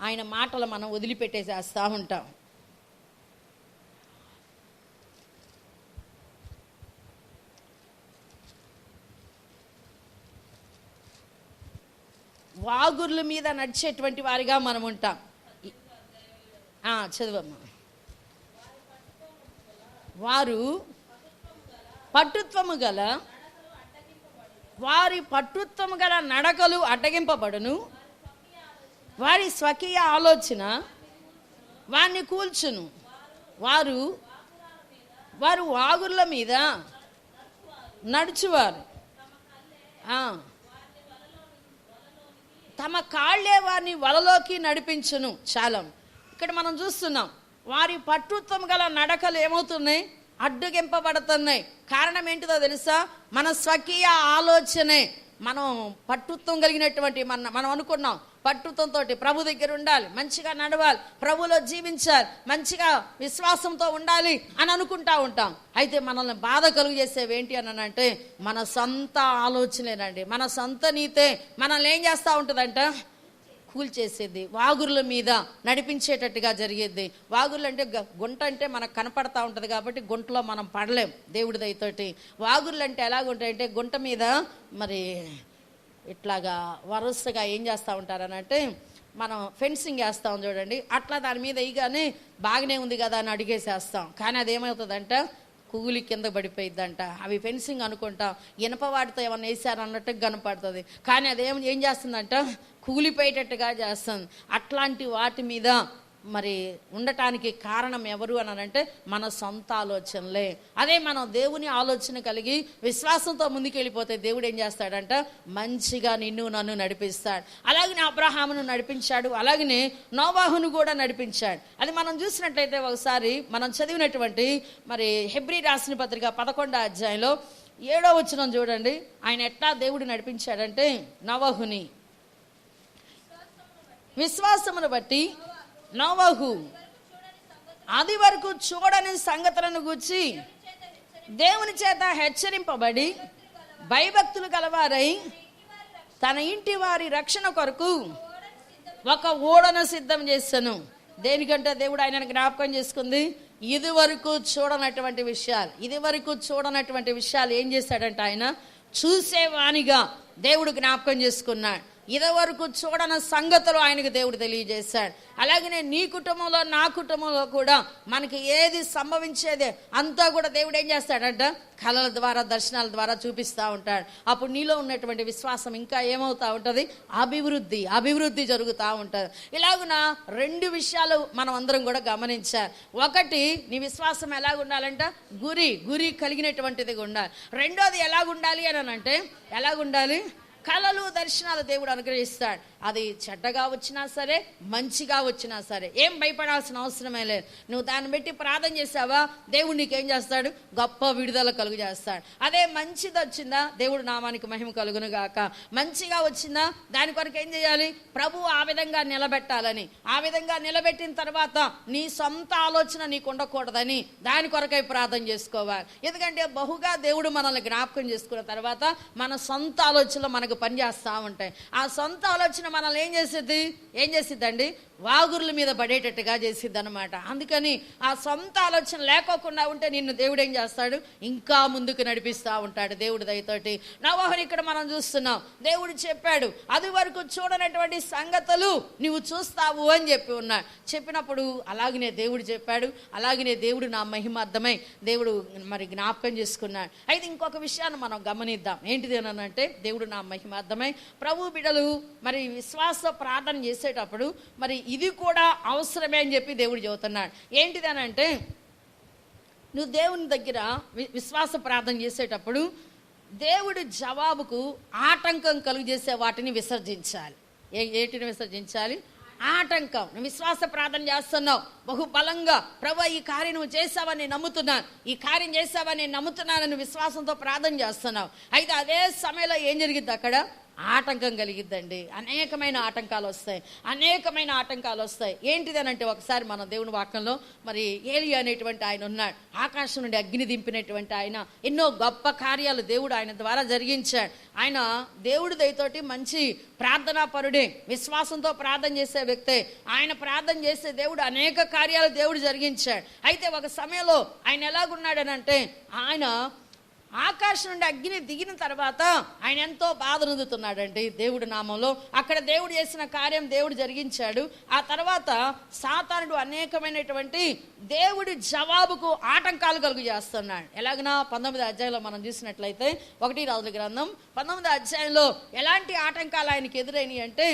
ఆయన మాటలు మనం వదిలిపెట్టేసేస్తూ ఉంటాం. వాగుర్ల మీద నడిచేటువంటి వారిగా మనం ఉంటాం. చదువమ్మా. వారు పట్టుత్వము గల నడకలు అడ్డగింపబడును, వారి స్వకీయ ఆలోచన వారిని కూల్చును. వారు వాగుర్ల మీద నడుచువారు, తమ కాళ్ళే వారిని వలలోకి నడిపించును. చాలా ఇక్కడ మనం చూస్తున్నాం, వారి పట్టుత్వం గల నడకలు ఏమవుతున్నాయి? అడ్డుగింపబడుతున్నాయి. కారణం ఏంటిదో తెలుసా? మన స్వకీయ ఆలోచనే. మనం పట్టుత్వం కలిగినటువంటి మనం అనుకున్నాం, పట్టుత్వంతో ప్రభు దగ్గర ఉండాలి, మంచిగా నడవాలి, ప్రభులో జీవించాలి, మంచిగా విశ్వాసంతో ఉండాలి అని అనుకుంటా ఉంటాం. అయితే మనల్ని బాధ కలుగు చేసేవి ఏంటి అని అంటే మన సొంత ఆలోచనేనండి, మన సొంత నీతే మనల్ని ఏం చేస్తూ ఉంటుందంట? కూల్చేసేది, వాగుర్ల మీద నడిపించేటట్టుగా జరిగేది. వాగుర్లు అంటే గుంట అంటే మనకు కనపడతా ఉంటుంది కాబట్టి గుంటలో మనం పడలేం దేవుడి దయతోటి. వాగుర్లు అంటే ఎలాగుంటాయంటే గుంట మీద మరి ఇట్లాగా వరుసగా ఏం చేస్తూ ఉంటారనంటే మనం ఫెన్సింగ్ వేస్తాం చూడండి, అట్లా దాని మీద వేయగానే బాగానే ఉంది కదా అని అడిగేసేస్తాం. కానీ అదేమవుతుందంట? కూలి కింద పడిపోయిద్దంట. అవి ఫెన్సింగ్ అనుకుంటాం, ఇనప వాటితో ఏమన్నా వేసారు అన్నట్టు కనపడుతుంది, కానీ ఏం చేస్తుందంట? కూలిపోయేటట్టుగా చేస్తుంది. అట్లాంటి వాటి మీద మరి ఉండటానికి కారణం ఎవరు అని అంటే మన సొంత ఆలోచనలే. అదే మనం దేవుని ఆలోచన కలిగి విశ్వాసంతో ముందుకెళ్ళిపోతే దేవుడు ఏం చేస్తాడంట? మంచిగా నిన్ను నన్ను నడిపిస్తాడు. అలాగనే అబ్రహామును నడిపించాడు, అలాగనే నోవాహును కూడా నడిపించాడు. అది మనం చూసినట్లయితే ఒకసారి మనం చదివినటువంటి మరి హెబ్రీ రాసిన పత్రిక 11వ అధ్యాయంలో 7వ వచనం చూడండి. ఆయన ఎట్లా దేవుడు నడిపించాడంటే నోవాహుని విశ్వాసమును బట్టి నోవాహు అది వరకు చూడని సంగతులను గూర్చి దేవుని చేత హెచ్చరింపబడి భయభక్తులు గలవారై తన ఇంటి వారి రక్షణ కొరకు ఒక ఓడను సిద్ధం చేశాను. దేనికంటే దేవుడు ఆయనను జ్ఞాపకం చేసుకుంది. ఇది వరకు చూడనటువంటి విషయాలు ఏం చేశాడంటే ఆయన చూసేవానిగా దేవుడు జ్ఞాపకం చేసుకున్నాడు. ఇదివరకు చూడని సంగతులు ఆయనకు దేవుడు తెలియజేశాడు. అలాగనే నీ కుటుంబంలో నా కుటుంబంలో కూడా మనకి ఏది సంభవించేదే అంతా కూడా దేవుడు ఏం చేస్తాడంట, కళల ద్వారా దర్శనాల ద్వారా చూపిస్తూ ఉంటాడు. అప్పుడు నీలో ఉన్నటువంటి విశ్వాసం ఇంకా ఏమవుతా ఉంటుంది, అభివృద్ధి జరుగుతూ ఉంటుంది. ఇలాగున 2 విషయాలు మనం అందరం కూడా గమనించాలి. ఒకటి, నీ విశ్వాసం ఎలాగుండాలంట, గురి కలిగినటువంటిది ఉండాలి. రెండోది ఎలాగుండాలి అని అంటే, ఎలాగుండాలి, కళలు దర్శనాలు దేవుడు అనుగ్రహిస్తాడు. అది చెడ్డగా వచ్చినా సరే, మంచిగా వచ్చినా సరే ఏం భయపడాల్సిన అవసరమే లేదు. నువ్వు దాన్ని బట్టి ప్రార్థన చేసావా, దేవుడు నీకేం చేస్తాడు, గొప్ప విడుదల కలుగు చేస్తాడు. అదే మంచిది వచ్చిందా, దేవుడు నామానికి మహిమ కలుగును గాక. మంచిగా వచ్చిందా, దాని కొరకు ఏం చేయాలి, ప్రభు ఆ విధంగా నిలబెట్టాలని, ఆ విధంగా నిలబెట్టిన తర్వాత నీ సొంత ఆలోచన నీకు ఉండకూడదని దాని కొరకై ప్రార్థన చేసుకోవాలి. ఎందుకంటే బహుగా దేవుడు మనల్ని జ్ఞాపకం చేసుకున్న తర్వాత మన సొంత ఆలోచనలు మనకు పనిచేస్తూ ఉంటాయి. ఆ సొంత ఆలోచన మనల్ని ఏం చేసిద్దండి, వాగుర్ల మీద పడేటట్టుగా చేసిద్ది అనమాట. అందుకని ఆ సొంత ఆలోచన లేకోకుండా ఉంటే నిన్ను దేవుడు ఏం చేస్తాడు, ఇంకా ముందుకు నడిపిస్తూ ఉంటాడు దేవుడి దయతోటి. నోవహుని ఇక్కడ మనం చూస్తున్నాం. దేవుడు చెప్పాడు, అది వరకు చూడనటువంటి సంగతులు నువ్వు చూస్తావు అని చెప్పినప్పుడు అలాగనే దేవుడు చెప్పాడు. అలాగనే దేవుడు నా మహిమార్థమై దేవుడు మరి జ్ఞాపకం చేసుకున్నాడు. అయితే ఇంకొక విషయాన్ని మనం గమనిద్దాం. ఏంటిది అని అంటే, దేవుడు నా మహిమార్థమై ప్రభు బిడ్డలు మరి విశ్వాస ప్రార్థన చేసేటప్పుడు మరి ఇది కూడా అవసరమే అని చెప్పి దేవుడు చెబుతున్నాడు. ఏంటిది అని అంటే, నువ్వు దేవుని దగ్గర విశ్వాస ప్రార్థన చేసేటప్పుడు దేవుడి జవాబుకు ఆటంకం కలుగు చేసే వాటిని విసర్జించాలి. ఏంటిని విసర్జించాలి, ఆటంకం. నువ్వు విశ్వాస ప్రార్థన చేస్తున్నావు బహు బలంగా, ప్రభు ఈ కార్యం నువ్వు చేసావని నమ్ముతున్నాను, ఈ కార్యం చేసావని నమ్ముతున్నానని విశ్వాసంతో ప్రార్థన చేస్తున్నావు. అయితే అదే సమయంలో ఏం జరిగిద్ది, అక్కడ ఆటంకం కలిగిద్దండి. అనేకమైన ఆటంకాలు వస్తాయి. ఏంటిది అని అంటే, ఒకసారి మన దేవుని వాక్యంలో మరి ఏలియా అనేటువంటి ఆయన ఉన్నాడు. ఆకాశం నుండి అగ్ని దింపినటువంటి ఆయన, ఎన్నో గొప్ప కార్యాలు దేవుడు ఆయన ద్వారా జరిగించాడు. ఆయన దేవుడి దయతోటి మంచి ప్రార్థనా పరుడే, విశ్వాసంతో ప్రార్థన చేసే వ్యక్తే. ఆయన ప్రార్థన చేసే దేవుడు అనేక కార్యాలు దేవుడు జరిగించాడు. అయితే ఒక సమయంలో ఆయన ఎలాగున్నాడనంటే, ఆయన ఆకాశం నుండి అగ్ని దిగిన తర్వాత ఆయన ఎంతో బాధ నొందుతున్నాడండి దేవుడి నామంలో. అక్కడ దేవుడు చేసిన కార్యం దేవుడు జరిగించాడు. ఆ తర్వాత సాతానుడు అనేకమైనటువంటి దేవుడి జవాబుకు ఆటంకాలు కలుగు చేస్తున్నాడు. ఎలాగనా 19వ అధ్యాయంలో మనం చూసినట్లయితే, 1 రాజుల గ్రంథం 19వ అధ్యాయంలో ఎలాంటి ఆటంకాలు ఆయనకి ఎదురైనాయి అంటే,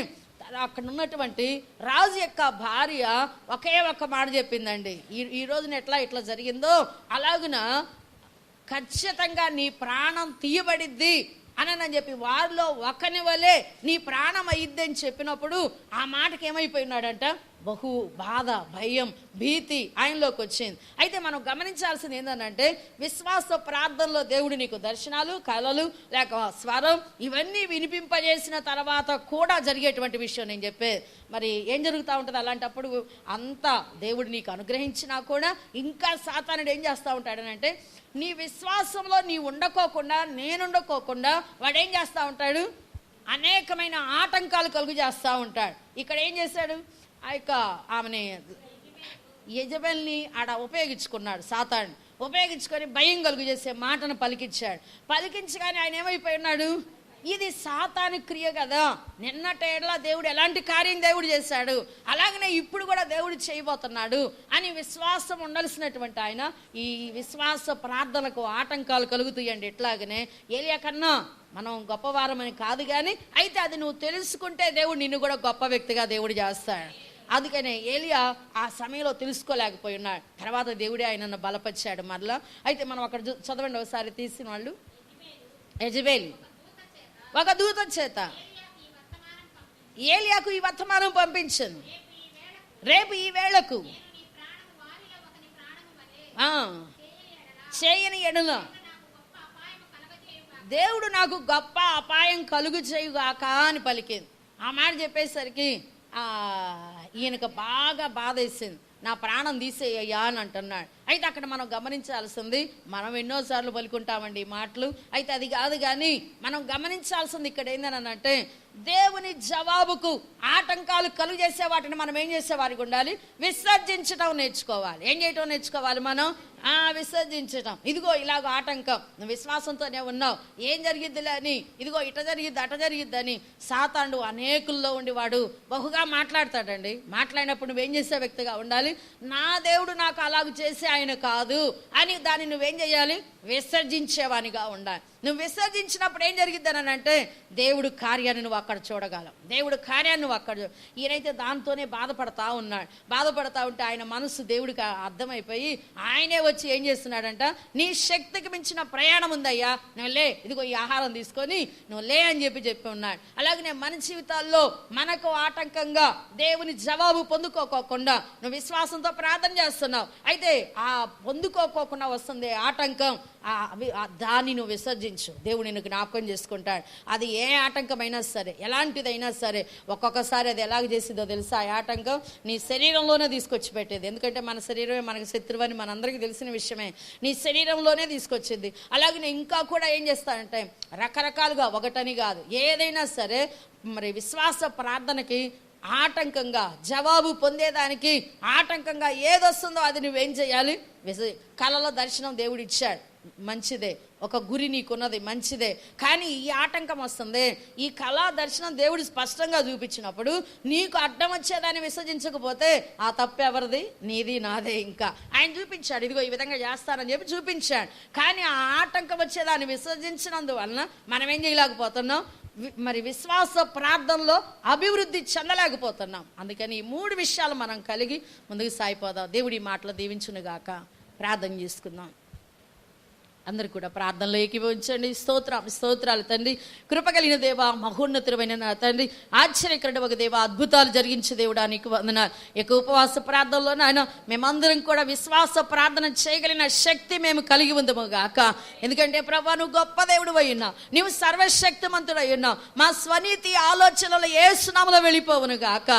అక్కడ ఉన్నటువంటి రాజు యొక్క భార్య ఒకే ఒక్క మాట చెప్పిందండి, ఈ రోజున ఇట్లా జరిగిందో అలాగున ఖచ్చితంగా నీ ప్రాణం తీయబడిద్ది అని చెప్పి, వారిలో ఒకని వలే నీ ప్రాణం అయ్యిద్ది అని చెప్పినప్పుడు ఆ మాటకి ఏమైపోయినాడంట, బహు బాధ, భయం, భీతి ఆయనలోకి వచ్చింది. అయితే మనం గమనించాల్సింది ఏంటంటే, విశ్వాస ప్రార్థనలో దేవుడు నీకు దర్శనాలు, కళలు, లేక స్వరం ఇవన్నీ వినిపింపజేసిన తర్వాత కూడా జరిగేటువంటి విషయం నేను చెప్పేది. మరి ఏం జరుగుతూ ఉంటుంది అలాంటప్పుడు, అంతా దేవుడు నీకు అనుగ్రహించినా కూడా ఇంకా సాతానుడు ఏం చేస్తూ ఉంటాడనంటే, నీ విశ్వాసంలో నీ ఉండకోకుండా, నేనుండకోకుండా వాడేం చేస్తూ ఉంటాడు, అనేకమైన ఆటంకాలు కలుగు చేస్తూ ఉంటాడు. ఇక్కడ ఏం చేశాడు, ఆ యొక్క ఆమెని యజబెల్ని ఆడ ఉపయోగించుకున్నాడు. సాతాను ఉపయోగించుకొని భయం కలుగు చేసే మాటను పలికించగానే ఆయన ఏమైపోయి ఉన్నాడు, ఇది సాతాను క్రియ కదా, నిన్నటేళ్ళ దేవుడు ఎలాంటి కార్యం దేవుడు చేశాడు, అలాగనే ఇప్పుడు కూడా దేవుడు చేయబోతున్నాడు అని విశ్వాసం ఉండాల్సినటువంటి ఆయన ఈ విశ్వాస ప్రార్థనకు ఆటంకాలు కలుగుతాయండి. ఎట్లాగనే ఏలియా కన్నా మనం గొప్పవారమని కాదు కానీ, అయితే అది నువ్వు తెలుసుకుంటే దేవుడు నిన్ను కూడా గొప్ప వ్యక్తిగా దేవుడు చేస్తాడు. అందుకనే ఏలియా ఆ సమయంలో తెలుసుకోలేకపోయి ఉన్నాడు. తర్వాత దేవుడే ఆయనను బలపరిచాడు మరలా. అయితే మనం అక్కడ చదవండి ఒకసారి, తీసిన వాళ్ళు యెజబెల్ ఒక దూత చేత ఏలియాకు ఈ వర్తమానం పంపించను, రేపు ఈ వేళకు చేయని ఎడల దేవుడు నాకు గొప్ప అపాయం కలుగు చేయుగాక అని పలికింది. ఆ మాట చెప్పేసరికి ఈయనకు బాగా బాధ వేసింది, నా ప్రాణం తీసేయ్యా అని అంటున్నాడు. అయితే అక్కడ మనం గమనించాల్సింది, మనం ఎన్నోసార్లు పలుకుంటామండి ఈ మాటలు, అయితే అది కాదు కానీ మనం గమనించాల్సింది ఇక్కడ ఏంటనంటే, దేవుని జవాబుకు ఆటంకాలు కలుగు చేసే వాటిని మనం ఏం చేసేవారికి ఉండాలి, విసర్జించడం నేర్చుకోవాలి. ఏం చేయటం నేర్చుకోవాలి, మనం విసర్జించటం. ఇదిగో ఇలాగ ఆటంకం, నువ్వు విశ్వాసంతోనే ఉన్నావు, ఏం జరిగిద్దిలే అని, ఇదిగో ఇట జరిగిద్ది అట జరిగిద్దని సాతానుడు అనేకుల్లో ఉండి వాడు బహుగా మాట్లాడతాడండి. మాట్లాడినప్పుడు నువ్వేం చేసే వ్యక్తిగా ఉండాలి? నా దేవుడు నాకు అలాగ చేసి ఆయన కాదు అని దాన్ని నువ్వేం చేయాలి? విసర్జించేవానిగా ఉండాలి. నువ్వు విసర్జించినప్పుడు ఏం జరిగిద్దని అంటే దేవుడు కార్యాన్ని నువ్వు అక్కడ చూడగలవు. దేవుడు కార్యాన్ని నువ్వు అక్కడ ఈయనైతే దాంతోనే బాధపడతా ఉన్నాడు. బాధపడతా ఉంటే ఆయన మనసు దేవుడికి అర్థమైపోయి ఆయనే వచ్చి ఏం చేస్తున్నాడంట, నీ శక్తికి మించిన ప్రయాణం ఉందయ్యా, నువ్వు లే, ఇదిగో ఈ ఆహారం తీసుకొని నువ్వు లే అని చెప్పి ఉన్నాడు. అలాగనే మన జీవితాల్లో మనకు ఆటంకంగా దేవుని జవాబు పొందుకోకుండా నువ్వు విశ్వాసంతో ప్రార్థన చేస్తున్నావు, అయితే ఆ పొందుకోకుండా వస్తుంది ఆటంకం, దాన్ని నువ్వు విసర్జించు. దేవుడు నిన్ను జ్ఞాపకం చేసుకుంటాడు. అది ఏ ఆటంకమైనా సరే, ఎలాంటిదైనా సరే, ఒక్కొక్కసారి అది ఎలాగ చేసిందో తెలుసా? ఆ ఆటంకం నీ శరీరంలోనే తీసుకొచ్చి పెట్టేది. ఎందుకంటే మన శరీరమే మనకు శత్రువు అని మనందరికీ తెలిసిన విషయమే. నీ శరీరంలోనే తీసుకొచ్చింది. అలాగే నేను ఇంకా కూడా ఏం చేస్తానంటే రకరకాలుగా, ఒకటని కాదు, ఏదైనా సరే మరి విశ్వాస ప్రార్థనకి ఆటంకంగా, జవాబు పొందేదానికి ఆటంకంగా ఏదొస్తుందో అది నువ్వేం చేయాలి? కళలో దర్శనం దేవుడు ఇచ్చాడు, మంచిదే. ఒక గురి నీకున్నది, మంచిదే. కానీ ఈ ఆటంకం వస్తుంది. ఈ కళా దర్శనం దేవుడు స్పష్టంగా చూపించినప్పుడు నీకు అడ్డం వచ్చేదాన్ని విసర్జించకపోతే ఆ తప్పు ఎవరిది? నీది, నాదే. ఇంకా ఆయన చూపించాడు, ఇదిగో ఈ విధంగా చేస్తానని చెప్పి చూపించాడు. కానీ ఆ ఆటంకం వచ్చేదాన్ని విసర్జించినందువలన మనం ఏం చేయలేకపోతున్నాం? మరి విశ్వాస ప్రార్థనలో అభివృద్ధి చెందలేకపోతున్నాం. అందుకని ఈ 3 విషయాలు మనం కలిగి ముందుకు సాగిపోదాం. దేవుడి మాటలు దీవించునుగాక. ప్రార్థన చేసుకుందాం. అందరు కూడా ప్రార్థనలో ఏకీభవించండి. స్తోత్రాలు తండ్రి, కృపగలిగిన దేవా, మహోన్నతుడైన నా తండ్రి, ఆశ్చర్యకరుడవగు దేవా, అద్భుతాలు జరిగించే దేవుడా నీకు వందనాలు. ఇక ఉపవాస ప్రార్థనలో నాయన మేమందరం కూడా విశ్వాస ప్రార్థన చేయగలిగిన శక్తి మేము కలిగి ఉందము గాక. ఎందుకంటే ప్రభా, నువ్వు గొప్ప దేవుడు అయి ఉన్నావు, నువ్వు సర్వశక్తిమంతుడై ఉన్నావు. మా స్వనీతి ఆలోచనలు యేసు నామములో వెళ్ళిపోవును గాక.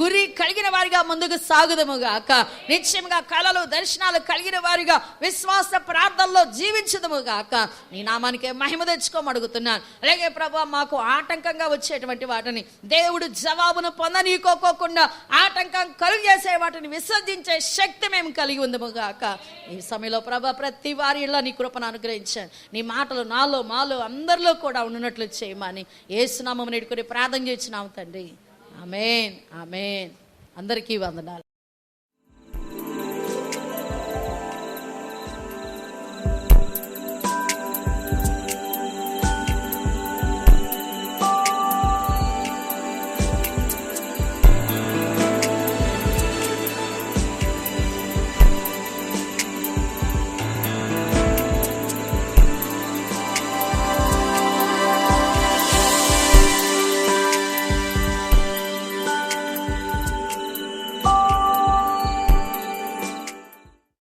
గురి కలిగిన వారిగా ముందుకు సాగుదము గాక. నిశ్చయంగా కళలు దర్శనాలు కలిగిన వారిగా విశ్వాస ప్రార్థనలో జీవించ గాక. నీ నామానికే మహిమ తెచ్చుకోమడుగుతున్నాను. అలాగే ప్రభా, మాకు ఆటంకంగా వచ్చేటువంటి వాటిని దేవుడు జవాబును పొందనీకోకుండా ఆటంకం కలుగు చేసే వాటిని విసర్జించే శక్తి మేము కలిగి ఉందము గాక. ఈ సమయంలో ప్రభా, ప్రతి వారిలో నీ కృపను అనుగ్రహించాను. నీ మాటలు నాలో మాలో అందరిలో కూడా ఉన్నట్లు చేయమని యేసు నామమున వేడుకొని ప్రార్థన చేస్తున్నాము తండ్రి. ఆమేన్, ఆమేన్. అందరికీ వందనాలు.